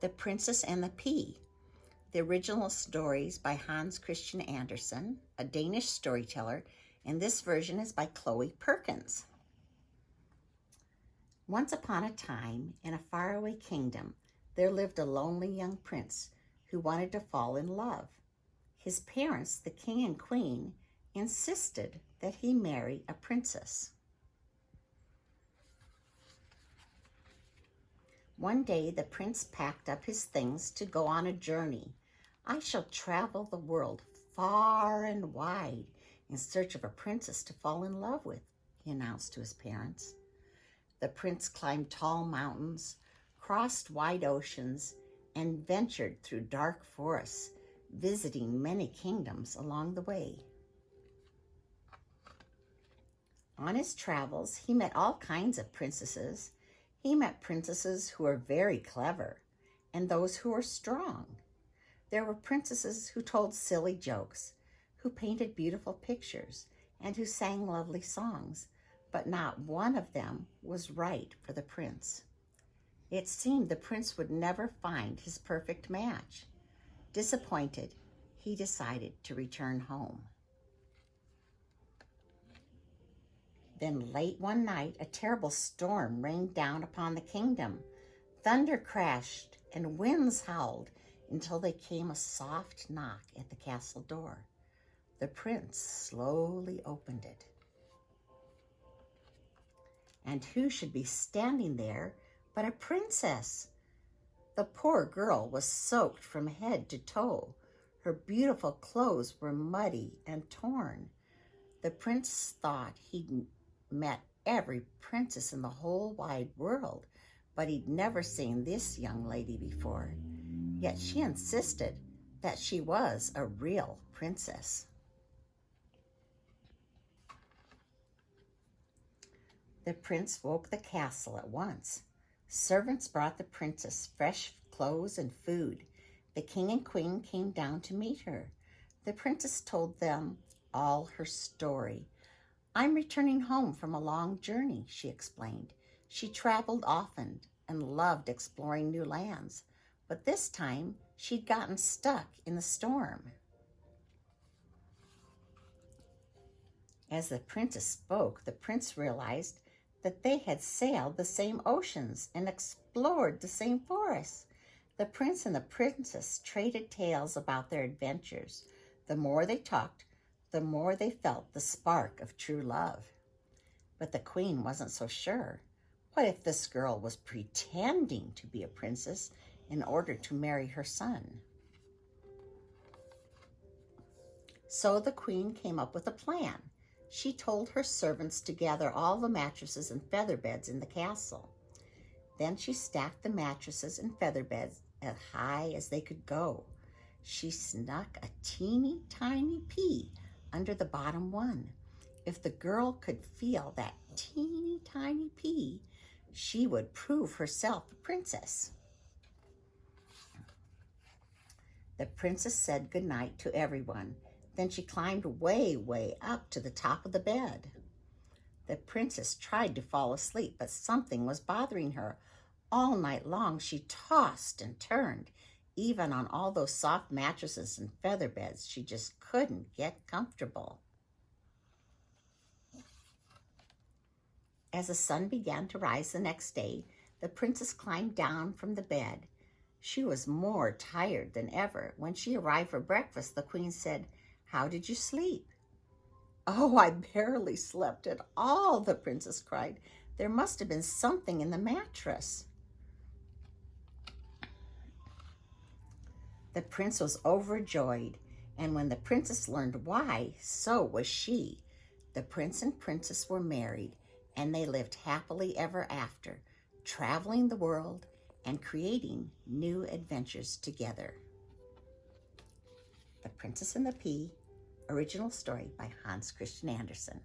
The Princess and the Pea. The original story is by Hans Christian Andersen, a Danish storyteller, and this version is by Chloe Perkins. Once upon a time, in a faraway kingdom, there lived a lonely young prince who wanted to fall in love. His parents, the king and queen, insisted that he marry a princess. One day, the prince packed up his things to go on a journey. "I shall travel the world far and wide in search of a princess to fall in love with," he announced to his parents. The prince climbed tall mountains, crossed wide oceans, and ventured through dark forests, visiting many kingdoms along the way. On his travels, he met all kinds of princesses. He met princesses who were very clever and those who were strong. There were princesses who told silly jokes, who painted beautiful pictures, and who sang lovely songs, but not one of them was right for the prince. It seemed the prince would never find his perfect match. Disappointed, he decided to return home. Then late one night, a terrible storm rained down upon the kingdom. Thunder crashed and winds howled until there came a soft knock at the castle door. The prince slowly opened it. And who should be standing there but a princess? The poor girl was soaked from head to toe. Her beautiful clothes were muddy and torn. The prince thought he'd met every princess in the whole wide world, but he'd never seen this young lady before. Yet she insisted that she was a real princess. The prince woke the castle at once. Servants brought the princess fresh clothes and food. The king and queen came down to meet her. The princess told them all her story. "I'm returning home from a long journey," she explained. She traveled often and loved exploring new lands, but this time she'd gotten stuck in the storm. As the princess spoke, the prince realized that they had sailed the same oceans and explored the same forests. The prince and the princess traded tales about their adventures. The more they talked, the more they felt the spark of true love. But the queen wasn't so sure. What if this girl was pretending to be a princess in order to marry her son? So the queen came up with a plan. She told her servants to gather all the mattresses and feather beds in the castle. Then she stacked the mattresses and feather beds as high as they could go. She snuck a teeny tiny pea under the bottom one. If the girl could feel that teeny tiny pea, she would prove herself a princess. The princess said goodnight to everyone. Then she climbed way, way up to the top of the bed. The princess tried to fall asleep, but something was bothering her. All night long she tossed and turned. Even on all those soft mattresses and feather beds, she just couldn't get comfortable. As the sun began to rise the next day, the princess climbed down from the bed. She was more tired than ever. When she arrived for breakfast, the queen said, "How did you sleep?" "Oh, I barely slept at all," the princess cried. "There must have been something in the mattress." The prince was overjoyed, and when the princess learned why, so was she. The prince and princess were married, and they lived happily ever after, traveling the world and creating new adventures together. The Princess and the Pea, original story by Hans Christian Andersen.